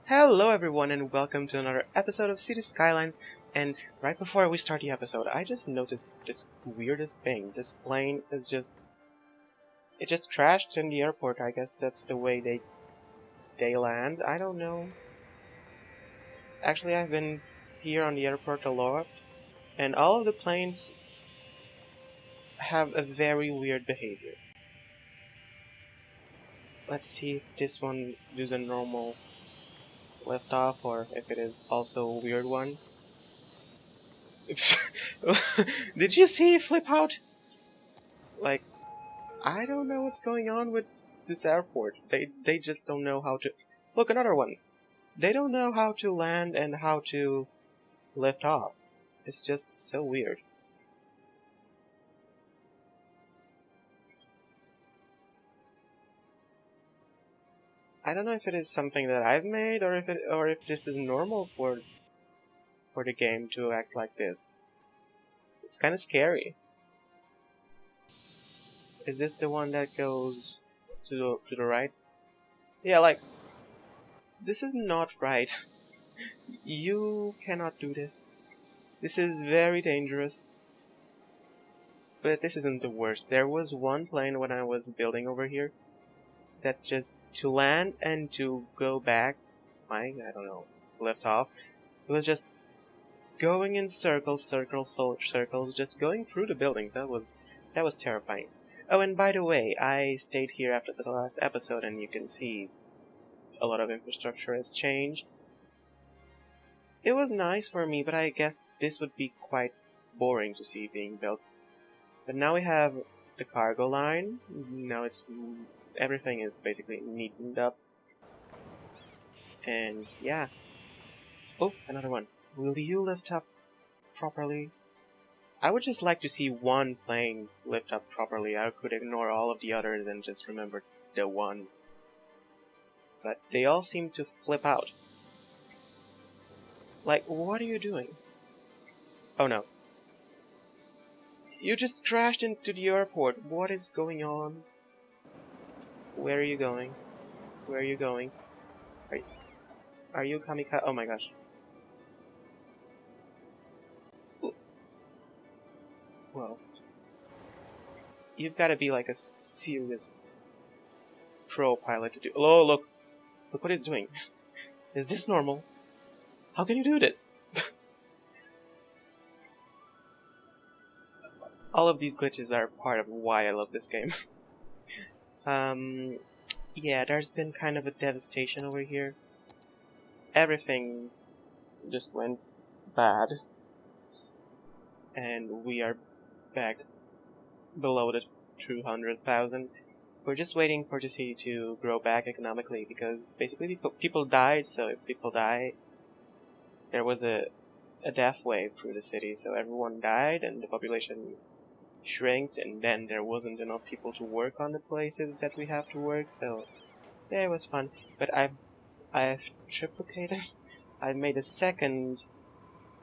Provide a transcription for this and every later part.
Hello everyone and welcome to another episode of City Skylines. And right before we start the episode, I just noticed this weirdest thing. This plane is it just crashed in the airport. I guess that's the way they land. I don't know. Actually, I've been here on the airport a lot, and all of the planes have a very weird behavior. Let's see if this one does a normal liftoff or if it is also a weird one. Did you see it flip out? Like, I don't know what's going on with this airport. They just don't know how to... Look, another one. They don't know how to land and how to lift off. It's just so weird. I don't know if it is something that I've made or if this is normal for the game to act like this. It's kind of scary. Is this the one that goes to the right? Yeah, like, this is not right. You cannot do this. This is very dangerous. But this isn't the worst. There was one plane when I was building over here that just to land and to go back, I don't know, lift off. It was just going in circles, circles, just going through the buildings. That was terrifying. Oh, and by the way, I stayed here after the last episode, and you can see a lot of infrastructure has changed. It was nice for me, but I guess this would be quite boring to see being built. But now we have the cargo line. Now everything is basically neatened up. And yeah. Oh, another one. Will you lift up properly? I would just like to see one plane lift up properly. I could ignore all of the others and just remember the one. But they all seem to flip out. Like, what are you doing? Oh no. You just crashed into the airport. What is going on? Where are you going? Where are you going? Are you kamikaze? Oh my gosh. Well, you've got to be like a serious pro pilot to do. Oh, look what he's doing. Is this normal? How can you do this? All of these glitches are part of why I love this game. Yeah, there's been kind of a devastation over here. Everything just went bad. And we are back below the 200,000. We're just waiting for the city to grow back economically because basically people died, so if people die, there was a death wave through the city, so everyone died and the population shrinked, and then there wasn't enough people to work on the places that we have to work, so yeah, it was fun. But I've triplicated. I've made a second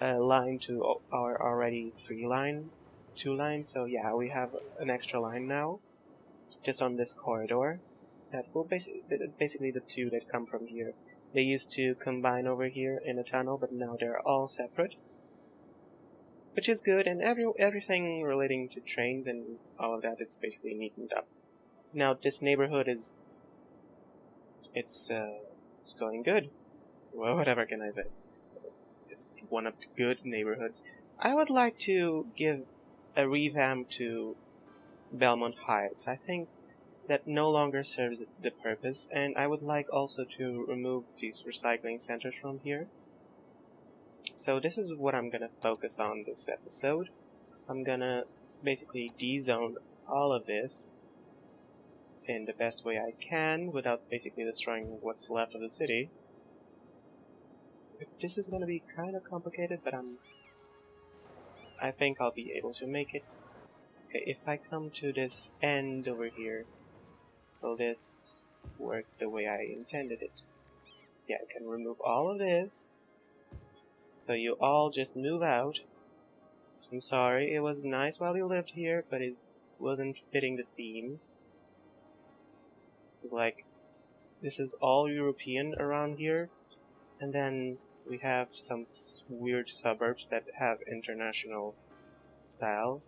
line to our already 2 lines, so yeah, we have an extra line now, just on this corridor. That will basically the 2 that come from here. They used to combine over here in a tunnel, but now they're all separate, which is good. And everything relating to trains and all of that, it's basically neatened up. Now this neighborhood it's going good. Well, whatever can I say? It's one of the good neighborhoods. I would like to give a revamp to Belmont Heights. I think that no longer serves the purpose, and I would like also to remove these recycling centers from here. So this is what I'm gonna focus on this episode. I'm gonna basically de-zone all of this in the best way I can without basically destroying what's left of the city. This is gonna be kind of complicated, but I think I'll be able to make it. Okay, if I come to this end over here, will this work the way I intended it? Yeah, I can remove all of this. So you all just move out. I'm sorry, it was nice while you lived here, but it wasn't fitting the theme. It's like, this is all European around here. And then we have some weird suburbs that have international style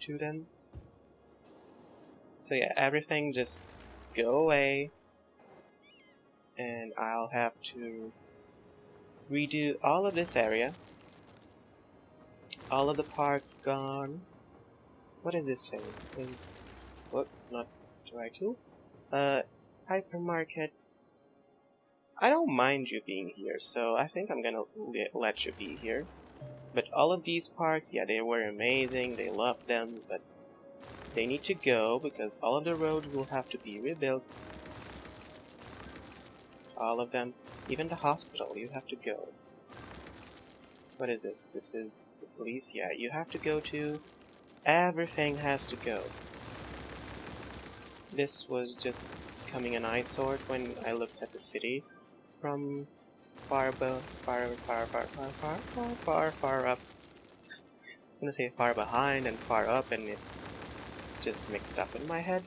to them. So yeah, everything just go away, and I'll have to redo all of this area. All of the parks gone. What is this thing? What? Not the right tool? Hypermarket. I don't mind you being here, so I think I'm gonna let you be here. But all of these parks, yeah, they were amazing, they loved them, but they need to go because all of the roads will have to be rebuilt. All of them. Even the hospital, you have to go. What is this? This is the police? Yeah, you have to go too. Everything has to go. This was just becoming an eyesore when I looked at the city from far up. I was gonna say far behind and far up, and it just mixed up in my head.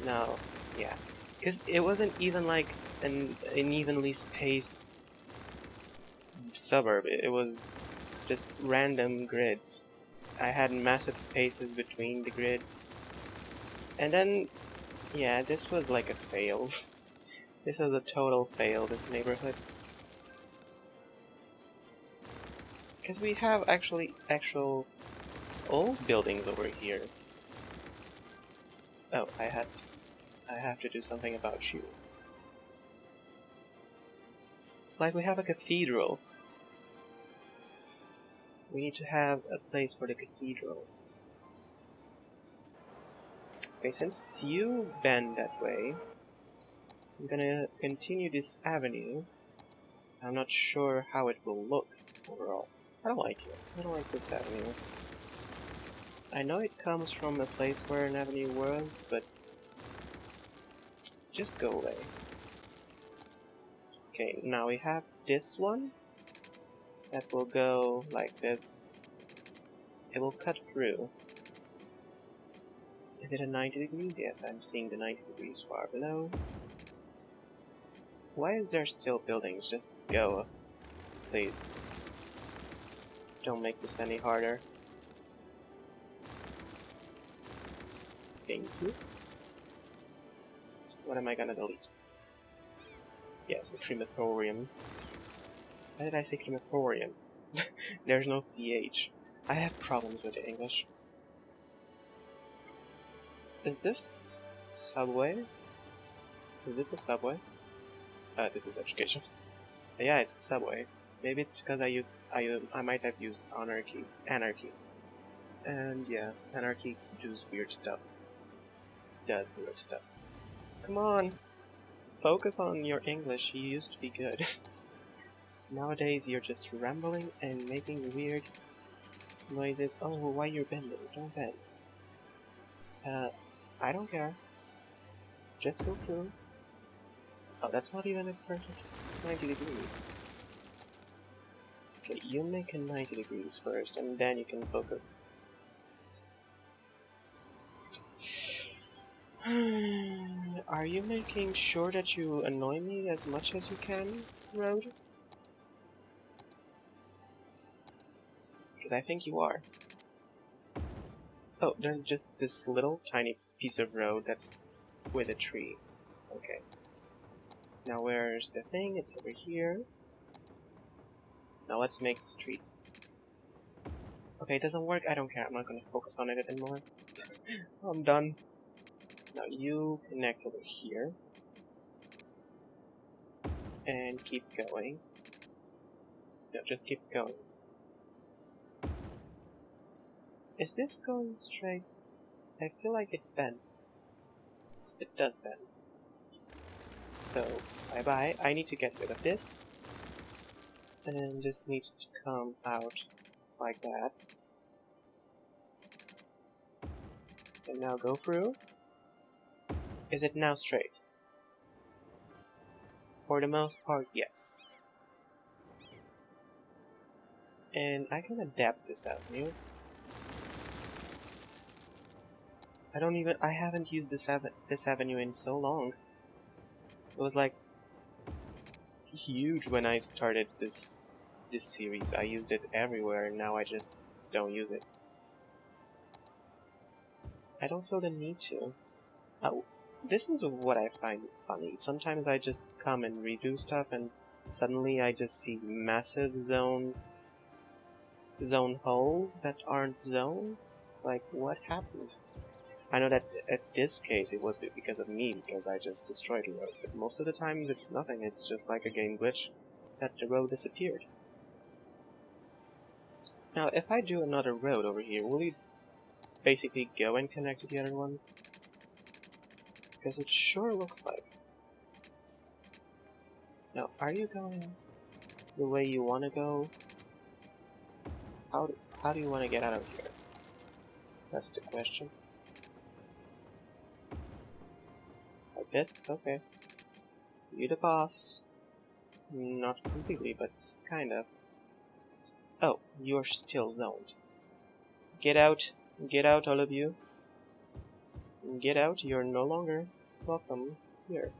No, yeah, because it wasn't even like an evenly spaced suburb. It was just random grids. I had massive spaces between the grids, and then yeah, this was like a fail. This was a total fail, this neighborhood. Because we have actual old buildings over here. Oh, I have to do something about you. Like, we have a cathedral. We need to have a place for the cathedral. Okay, since you bend that way, I'm gonna continue this avenue. I'm not sure how it will look overall. I don't like it. I don't like this avenue. I know it comes from a place where an avenue was, but just go away. Okay, now we have this one that will go like this. It will cut through. Is it a 90 degrees? Yes, I'm seeing the 90 degrees far below. Why is there still buildings? Just go, please. Don't make this any harder. Thank you. What am I gonna delete? Yes, the crematorium. Why did I say crematorium? There's no CH. I have problems with the English. Is this subway? Is this a subway? This is education. Yeah, it's a subway. Maybe it's because I might have used anarchy. And yeah, anarchy does weird stuff. Come on! Focus on your English, you used to be good. Nowadays you're just rambling and making weird noises. Oh, why you're bending? Don't bend. I don't care. Just go through. Oh, that's not even a perfect 90 degrees. Okay, you make a 90 degrees first, and then you can focus. Are you making sure that you annoy me as much as you can, road? Because I think you are. Oh, there's just this little tiny piece of road that's with a tree. Okay. Now where's the thing? It's over here. Now let's make the street. Okay, it doesn't work. I don't care. I'm not gonna focus on it anymore. I'm done. Now you connect over here. And keep going. No, just keep going. Is this going straight? I feel like it bends. It does bend. So, bye-bye. I need to get rid of this. And this needs to come out like that. And now go through. Is it now straight? For the most part, yes. And I can adapt this avenue. I haven't used this avenue in so long. It was like huge when I started this series. I used it everywhere, and now I just don't use it. I don't feel the need to. Oh, this is what I find funny. Sometimes I just come and redo stuff, and suddenly I just see massive zone holes that aren't zoned. It's like, what happened? I know that at this case it was because of me, because I just destroyed the road, but most of the times it's nothing. It's just like a game glitch that the road disappeared. Now, if I do another road over here, will it basically go and connect to the other ones? Because it sure looks like. Now, are you going the way you want to go? How do you want to get out of here? That's the question. Like this? Okay. You the boss. Not completely, but kind of. Oh, you're still zoned. Get out, all of you. Get out, you're no longer welcome here.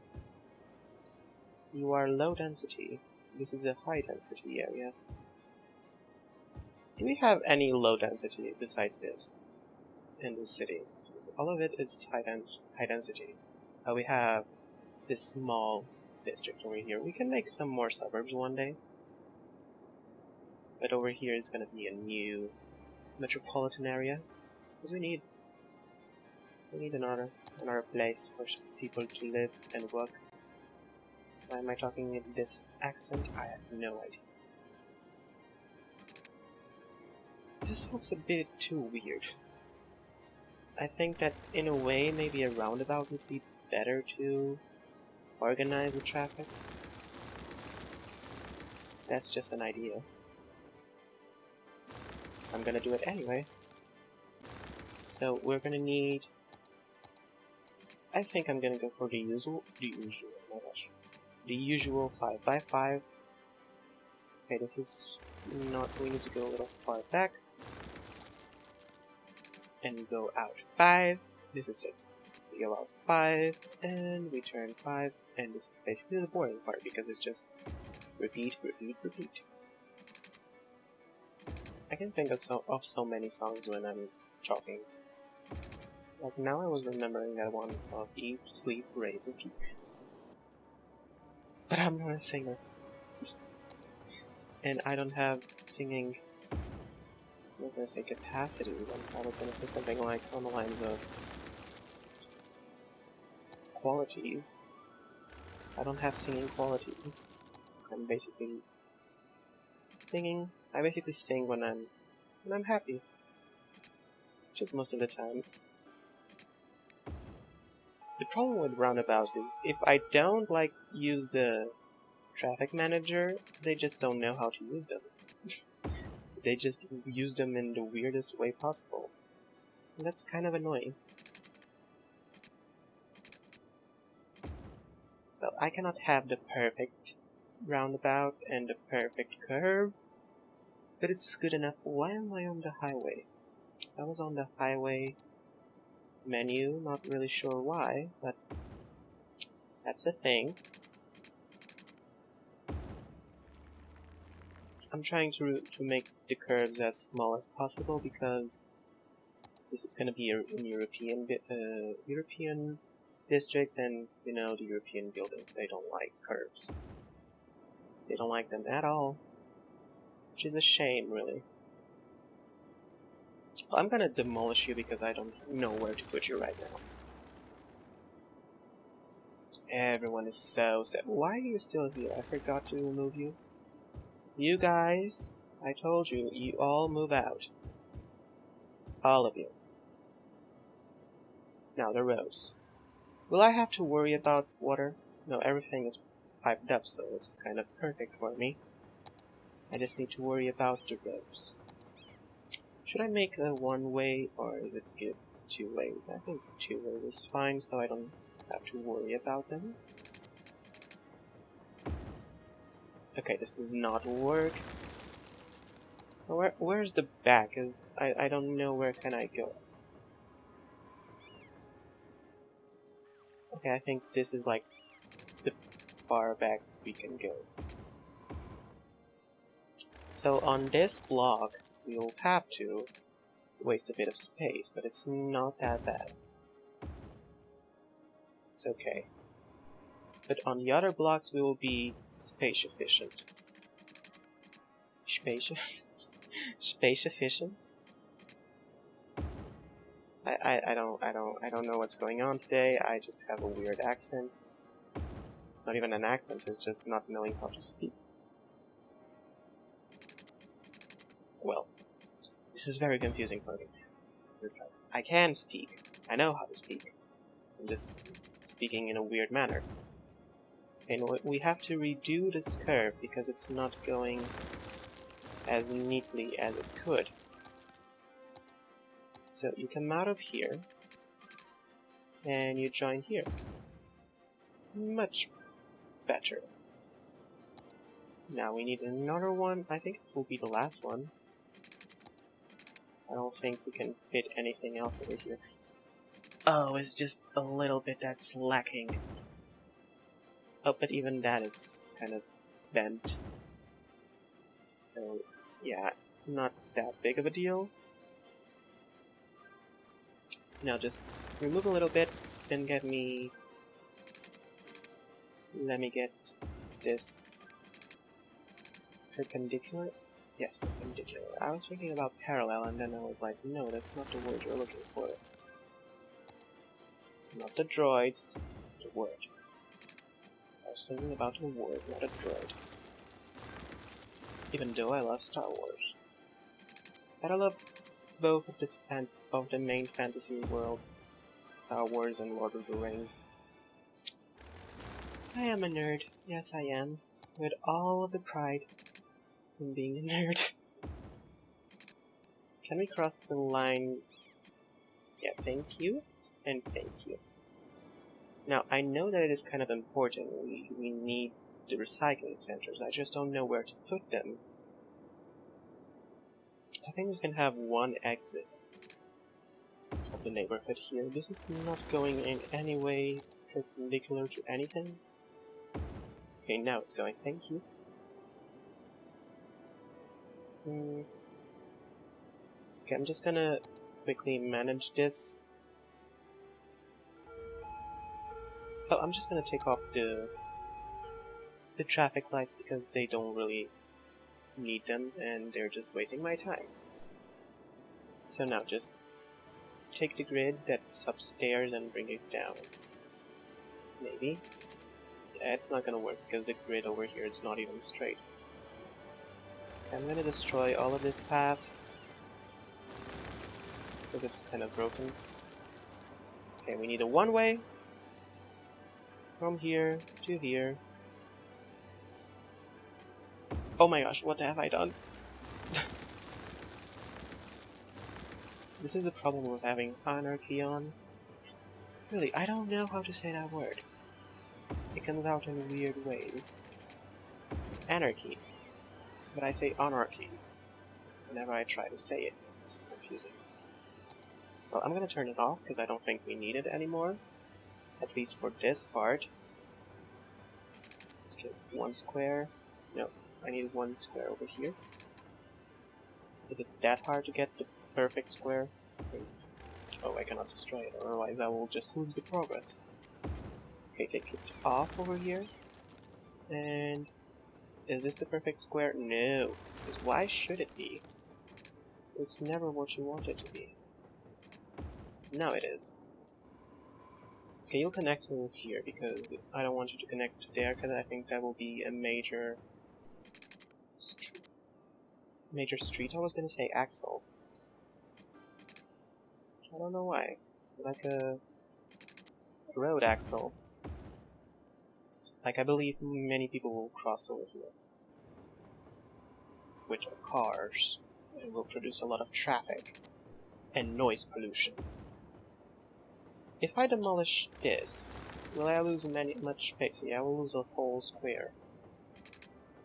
You are low density. This is a high density area. Do we have any low density besides this in this city? Because all of it is high density. We have this small district over here. We can make some more suburbs one day. But over here is going to be a new metropolitan area. Because we need another place for people to live and work. Why am I talking in this accent? I have no idea. This looks a bit too weird. I think that in a way maybe a roundabout would be better to organize the traffic. That's just an idea. I'm gonna do it anyway. So we're gonna need... I think I'm gonna go for the usual, oh my gosh. The usual 5x5. Okay, this is not, we need to go a little far back. And go out 5. This is 6. We go out 5, and we turn 5, and this is basically the boring part because it's just repeat, repeat, repeat. I can think of so many songs when I'm talking. Like now I was remembering that one of Eat, Sleep, Rave, Repeat. But I'm not a singer. And I don't have singing, I'm not gonna say capacity, but I was gonna say something like on the lines of qualities. I don't have singing qualities. I'm basically singing. I basically sing when I'm happy. Just most of the time. The problem with roundabouts is if I don't use the traffic manager, they just don't know how to use them. They just use them in the weirdest way possible. And that's kind of annoying. Well, I cannot have the perfect roundabout and the perfect curve, but it's good enough. Why am I on the highway? I was on the highway menu, not really sure why, but that's a thing. I'm trying to make the curves as small as possible because this is going to be an European district, and you know the European buildings, they don't like curves. They don't like them at all, which is a shame, really. Well, I'm gonna demolish you because I don't know where to put you right now. Everyone is so sad. Why are you still here? I forgot to remove you. You guys, I told you, you all move out. All of you. Now the roads. Will I have to worry about water? No, everything is piped up, so it's kind of perfect for me. I just need to worry about the roads. Should I make a one-way, or is it good 2 ways? I think 2 ways is fine, so I don't have to worry about them. Okay, this does not work. Where's the back? I don't know where can I go. Okay, I think this is like the far back we can go. So on this block, we'll have to waste a bit of space, but it's not that bad. It's okay. But on the other blocks, we will be space efficient. Space efficient? I don't know what's going on today. I just have a weird accent. Not even an accent, it's just not knowing how to speak. Well, this is very confusing for me. It's like, I can speak. I know how to speak. I'm just speaking in a weird manner. And we have to redo this curve because it's not going as neatly as it could. So you come out of here, and you join here. Much better. Now we need another one. I think it will be the last one. I don't think we can fit anything else over here. Oh, it's just a little bit that's lacking. Oh, but even that is kind of bent. So, yeah, it's not that big of a deal. Now just remove a little bit, then let me get this perpendicular. Yes, perpendicular. I was thinking about parallel, and then I was like, no, that's not the word you're looking for. Not the droids, the word. I was thinking about the word, not a droid. Even though I love Star Wars. But I love both of the main fantasy worlds, Star Wars and Lord of the Rings. I am a nerd, yes I am, with all of the pride in being a nerd. Can we cross the line? Yeah, thank you, and thank you. Now, I know that it is kind of important, we need the recycling centers, I just don't know where to put them. I think we can have one exit of the neighborhood here. This is not going in any way perpendicular to anything. Okay, now it's going, thank you. Okay, I'm just gonna quickly manage this. Oh, I'm just gonna take off the traffic lights because they don't really need them and they're just wasting my time. So now just take the grid that's upstairs and bring it down. Maybe. Yeah, it's not gonna work because the grid over here is not even straight. I'm gonna destroy all of this path because it's kind of broken. Okay, we need a one-way from here to here. Oh my gosh, what have I done? This is the problem with having anarchy on. Really, I don't know how to say that word. It comes out in weird ways. It's anarchy, but I say anarchy whenever I try to say it. It's confusing. Well, I'm gonna turn it off because I don't think we need it anymore. At least for this part. Okay, one square. No, I need one square over here. Is it that hard to get the perfect square? Oh, I cannot destroy it, otherwise I will just lose the progress. Okay, take it off over here. And is this the perfect square? No. Because why should it be? It's never what you want it to be. Now it is. Okay, you'll connect to here because I don't want you to connect to there because I think that will be a major street. I was gonna say axle. I don't know why. Like a road axle. Like I believe many people will cross over here. Which are cars. And will produce a lot of traffic. And noise pollution. If I demolish this, will I lose much space? Yeah, I will lose a whole square.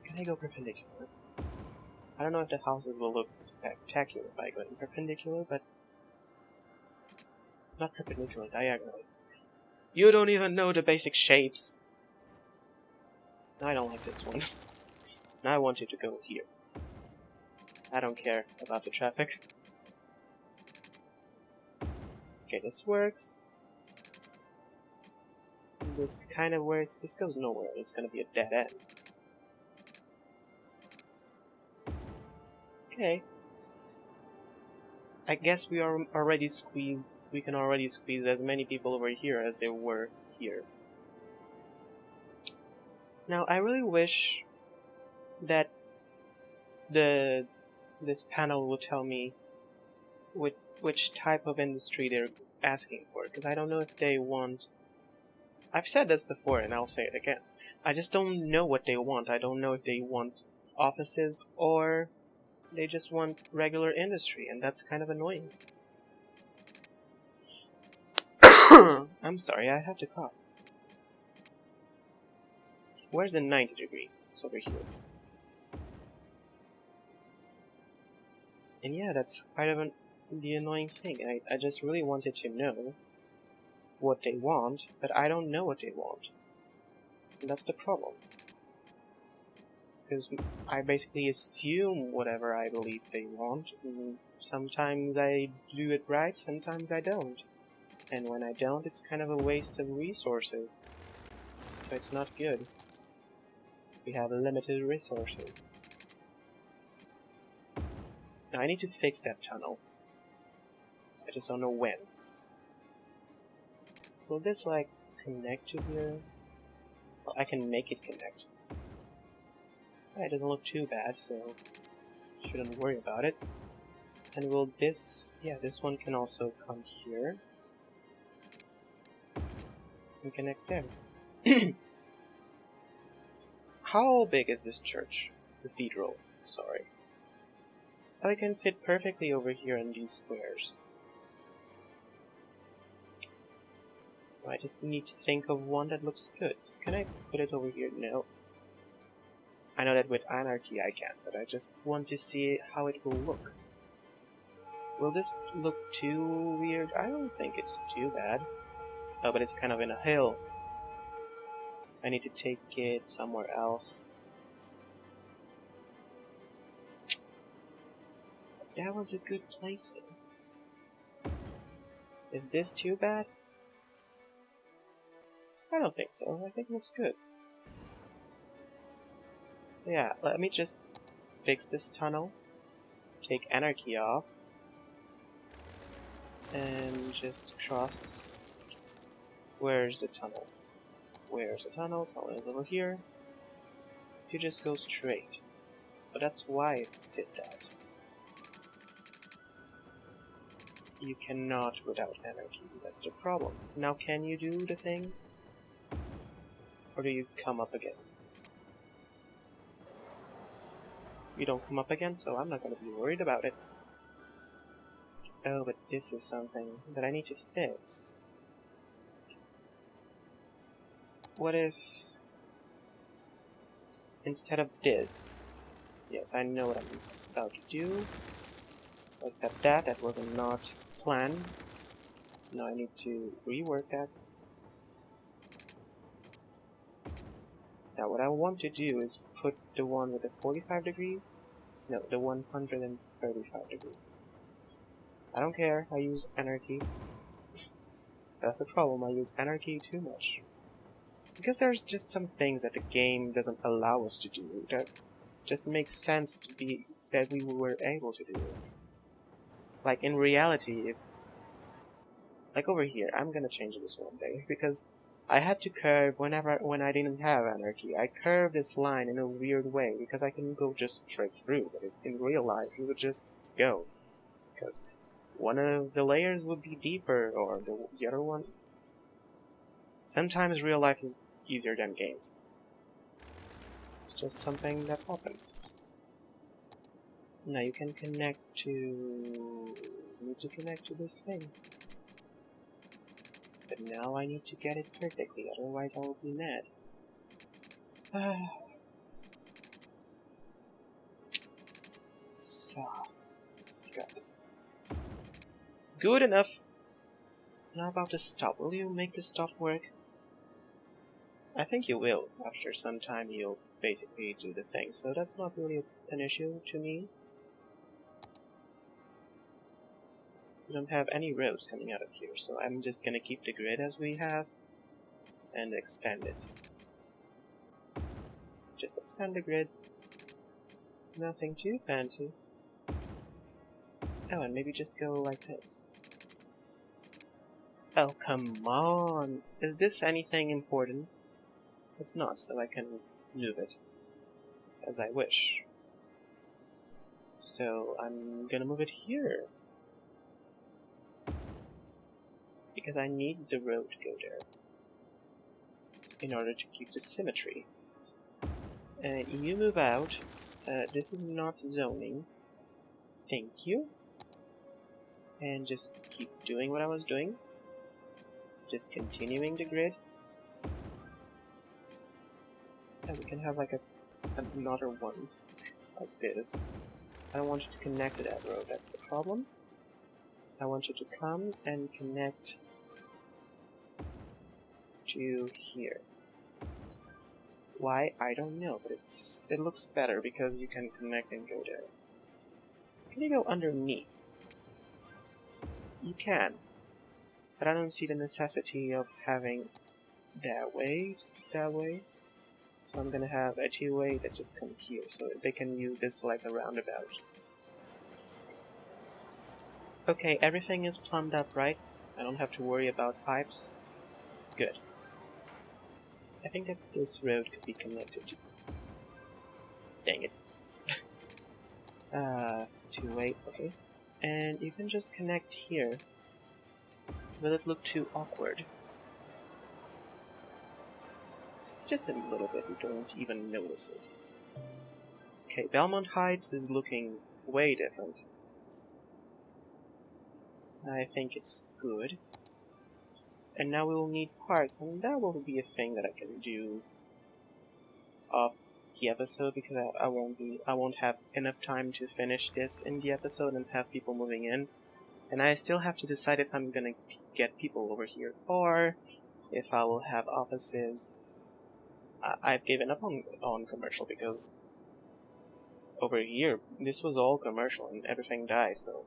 Can I go perpendicular? I don't know if the houses will look spectacular by going perpendicular, but not perpendicular, diagonally. You don't even know the basic shapes! I don't like this one. Now I want you to go here. I don't care about the traffic. Okay, this works. This kind of works. This goes nowhere. It's gonna be a dead end. Okay. I guess we are already squeezed. We can already squeeze as many people over here as there were here. Now, I really wish that this panel will tell me which type of industry they're asking for, because I don't know if they want... I've said this before and I'll say it again. I just don't know what they want. I don't know if they want offices or they just want regular industry, and that's kind of annoying. I'm sorry, I have to cough. Where's the 90 degree? It's over here. And yeah, that's kind of the annoying thing. I just really wanted to know what they want, but I don't know what they want. And that's the problem. Because I basically assume whatever I believe they want, and sometimes I do it right, sometimes I don't. And when I don't, it's kind of a waste of resources. So it's not good. We have limited resources. Now I need to fix that tunnel. I just don't know when. Will this, like, connect to here? Well, I can make it connect. Yeah, it doesn't look too bad, so shouldn't worry about it. And will this... yeah, this one can also come here. And connect there. How big is this church? Cathedral, sorry. I can fit perfectly over here in these squares. I just need to think of one that looks good. Can I put it over here? No. I know that with anarchy I can, but I just want to see how it will look. Will this look too weird? I don't think it's too bad. Oh, but it's kind of in a hill. I need to take it somewhere else. That was a good placing. Is this too bad? I don't think so. I think it looks good. Yeah, let me just fix this tunnel. Take anarchy off. And just cross. Where's the tunnel? Where's the tunnel? Tunnel is over here. You just go straight. But that's why it did that. You cannot without anarchy. That's the problem. Now can you do the thing? Or do you come up again? You don't come up again, so I'm not going to be worried about it. Oh, but this is something that I need to fix. What if... instead of this... yes, I know what I'm about to do. Except that was not planned. Now I need to rework that. Now what I want to do is put the one with the 45 degrees. No, the 135 degrees. I don't care, I use anarchy. That's the problem, I use anarchy too much. Because there's just some things that the game doesn't allow us to do that just makes sense to be that we were able to do it. Like in reality, if, like over here, I'm gonna change this one day because I had to curve when I didn't have anarchy. I curved this line in a weird way because I can go just straight through, but in real life you would just go because one of the layers would be deeper or the other one. Sometimes real life is easier than games. It's just something that happens. Now you can connect to... you need to connect to this thing. But now I need to get it perfectly, otherwise I will be mad. So... good. Good enough! Now about the stop. Will you make the stop work? I think you will. After some time you'll basically do the thing, so that's not really an issue to me. We don't have any roads coming out of here, so I'm just gonna keep the grid as we have and extend it. Just extend the grid. Nothing too fancy. Oh, and maybe just go like this. Oh, come on! Is this anything important? It's not, so I can move it as I wish. So I'm gonna move it here. Because I need the road to go there. In order to keep the symmetry. And you move out. This is not zoning. Thank you. And just keep doing what I was doing. Just continuing the grid. And we can have like another one like this. I don't want you to connect to that road, that's the problem. I want you to come and connect to here. Why? I don't know, but it looks better because you can connect and go there. Can you go underneath? You can. But I don't see the necessity of having that way. So I'm gonna have a two-way that just come here, so they can use this like a roundabout. Okay, everything is plumbed up, right? I don't have to worry about pipes. Good. I think that this road could be connected to... Dang it. Two-way, okay. And you can just connect here. Will it look too awkward? Just a little bit, you don't even notice it. Okay, Belmont Heights is looking way different. I think it's good. And now we will need parts, and that will be a thing that I can do off the episode because I won't have enough time to finish this in the episode and have people moving in. And I still have to decide if I'm gonna get people over here or if I will have offices. I've given up on commercial because over here this was all commercial and everything died, so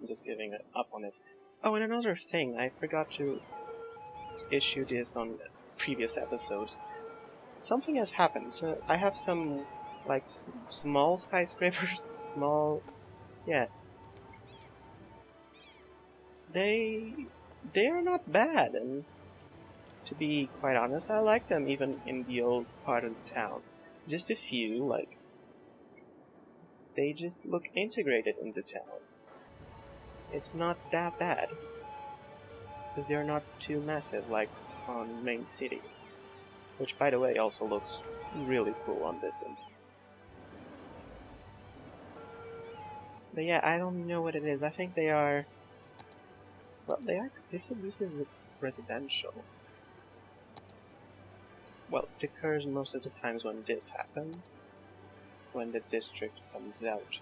I'm just giving up on it. Oh, and another thing, I forgot to issue this on previous episodes. Something has happened. So I have some like small skyscrapers, yeah. They are not bad, and to be quite honest, I like them even in the old part of the town. Just a few, like, they just look integrated in the town. It's not that bad. Because they're not too massive like on Main City. Which, by the way, also looks really cool on distance. But yeah, I don't know what it is. I think they are... Well, they are... This is residential. Well, it occurs most of the times when this happens. When the district comes out.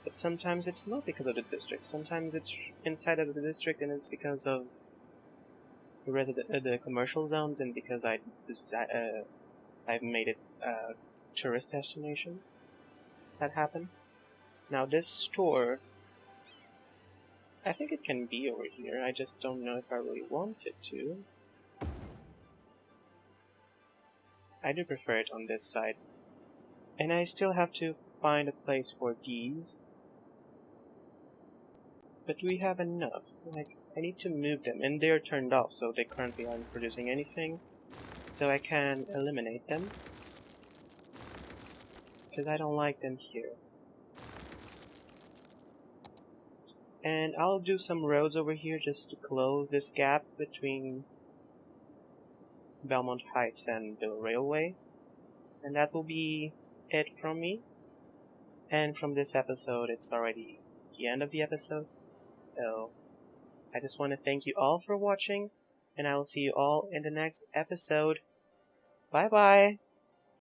But sometimes it's not because of the district. Sometimes it's inside of the district and it's because of the commercial zones and because I've made it a tourist destination. That happens. Now this store, I think it can be over here. I just don't know if I really want it to. I do prefer it on this side. And I still have to find a place for these. But we have enough. Like, I need to move them, and they're turned off, so they currently aren't producing anything. So I can eliminate them. Because I don't like them here. And I'll do some roads over here just to close this gap between Belmont Heights and the railway. And that will be it from me. And from this episode, it's already the end of the episode. So, I just want to thank you all for watching, and I will see you all in the next episode. Bye bye!